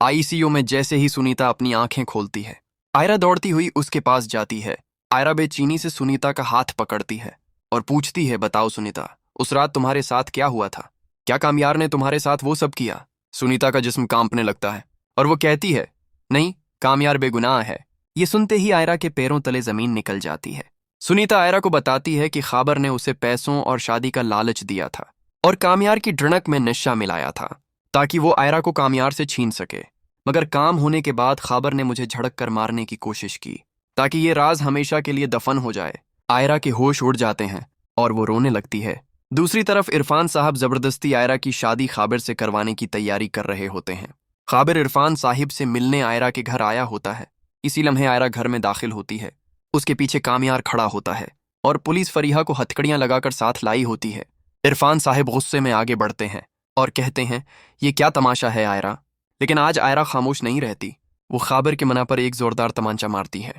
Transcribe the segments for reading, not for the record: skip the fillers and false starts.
ICU में जैसे ही सुनीता अपनी आंखें खोलती है, आयरा दौड़ती हुई उसके पास जाती है। आयरा बेचैनी से सुनीता का हाथ पकड़ती है और पूछती है, बताओ सुनीता, उस रात तुम्हारे साथ क्या हुआ था? क्या कामयार ने तुम्हारे साथ वो सब किया? सुनीता का जिस्म कांपने लगता है और वो कहती है, नहीं, कामयार बेगुनाह है। ये सुनते ही आयरा के पैरों तले जमीन निकल जाती है। सुनीता आयरा को बताती है कि खाबर ने उसे पैसों और शादी का लालच दिया था और कामयार की ड्रनक में नशा मिलाया था ताकि वो आयरा को कामयार से छीन सके। मगर काम होने के बाद खाबर ने मुझे झड़क कर मारने की कोशिश की ताकि ये राज हमेशा के लिए दफन हो जाए। आयरा के होश उड़ जाते हैं और वो रोने लगती है। दूसरी तरफ इरफान साहब जबरदस्ती आयरा की शादी खाबिर से करवाने की तैयारी कर रहे होते हैं। खाबिर इरफान साहिब से मिलने आयरा के घर आया होता है। इसी लम्हे आयरा घर में दाखिल होती है। उसके पीछे कामयार खड़ा होता है और पुलिस फरीहा को हथकड़ियां लगाकर साथ लाई होती है। इरफान साहिब गुस्से में आगे बढ़ते हैं और कहते हैं, ये क्या तमाशा है आयरा? लेकिन आज आयरा खामोश नहीं रहती। वो खाबिर के मना पर एक जोरदार तमांचा मारती है।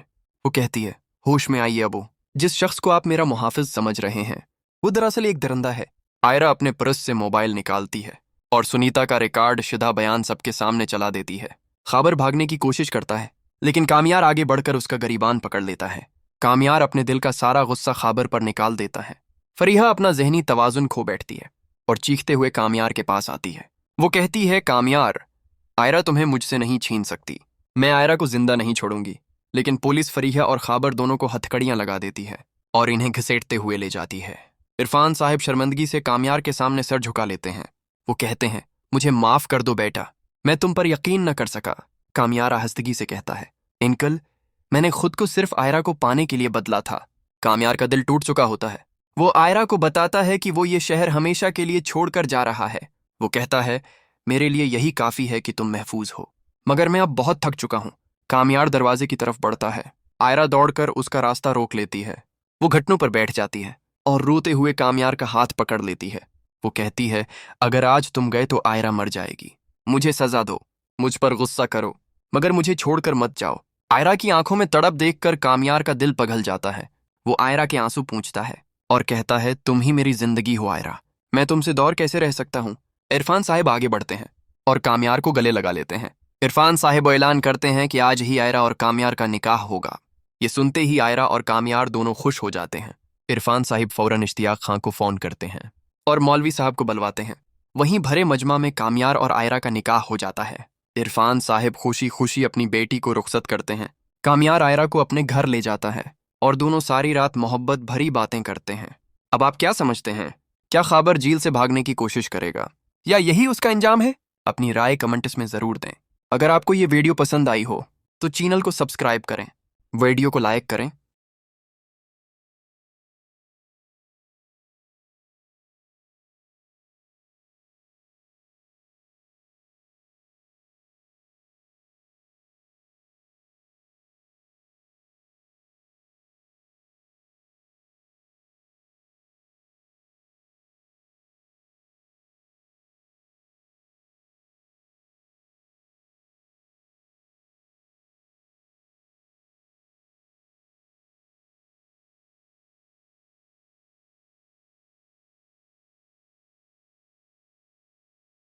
वो कहती है, होश में आइए अबू, जिस शख्स को आप मेरा मुहाफिज समझ रहे हैं वो दरअसल एक दरिंदा है। आयरा अपने पर्स से मोबाइल निकालती है और सुनीता का रिकॉर्ड शुदा बयान सबके सामने चला देती है। खाबर भागने की कोशिश करता है लेकिन कामयार आगे बढ़कर उसका गिरीबान पकड़ लेता है। कामयार अपने दिल का सारा गुस्सा खाबर पर निकाल देता है। फरीहा अपना जहनी तवाजुन खो बैठती है और चीखते हुए कामयार के पास आती है। वो कहती है, कामयार, आयरा तुम्हें मुझसे नहीं छीन सकती। मैं आयरा को जिंदा नहीं छोड़ूंगी। लेकिन पुलिस फरीहा और खाबर दोनों को हथकड़ियां लगा देती है और इन्हें घसीटते हुए ले जाती है। इरफान साहिब शर्मिंदगी से कामयार के सामने सर झुका लेते हैं। वो कहते हैं, मुझे माफ कर दो बेटा, मैं तुम पर यकीन न कर सका। कामयार आहिस्तगी से कहता है, अंकल, मैंने खुद को सिर्फ आयरा को पाने के लिए बदला था। कामयार का दिल टूट चुका होता है। वो आयरा को बताता है कि वो ये शहर हमेशा के लिए छोड़कर जा रहा है। वो कहता है, मेरे लिए यही काफी है कि तुम महफूज हो, मगर मैं अब बहुत थक चुका हूं। कामयार दरवाजे की तरफ बढ़ता है। आयरा दौड़कर उसका रास्ता रोक लेती है। वो घुटनों पर बैठ जाती है और रोते हुए कामयार का हाथ पकड़ लेती है। वो कहती है, अगर आज तुम गए तो आयरा मर जाएगी। मुझे सजा दो, मुझ पर गुस्सा करो, मगर मुझे छोड़कर मत जाओ। आयरा की आंखों में तड़प देखकर कामयार का दिल पिघल जाता है। वो आयरा के आंसू पूंछता है और कहता है, तुम ही मेरी जिंदगी हो आयरा, मैं तुमसे दूर कैसे रह सकता हूँ। इरफान साहिब आगे बढ़ते हैं और कामयार को गले लगा लेते हैं। इरफान साहिब ऐलान करते हैं कि आज ही आयरा और कामयार का निकाह होगा। ये सुनते ही आयरा और कामयार दोनों खुश हो जाते हैं। इरफान साहिब फौरन इश्तियाक खां को फोन करते हैं और मौलवी साहब को बुलवाते हैं। वहीं भरे मजमा में कामयार और आयरा का निकाह हो जाता है। इरफान साहिब खुशी खुशी अपनी बेटी को रुखसत करते हैं। कामयार आयरा को अपने घर ले जाता है और दोनों सारी रात मोहब्बत भरी बातें करते हैं। अब आप क्या समझते हैं? क्या खाबर झील से भागने की कोशिश करेगा या यही उसका अंजाम है? अपनी राय कमेंट्स में जरूर दें। अगर आपको ये वीडियो पसंद आई हो तो चैनल को सब्सक्राइब करें, वीडियो को लाइक करें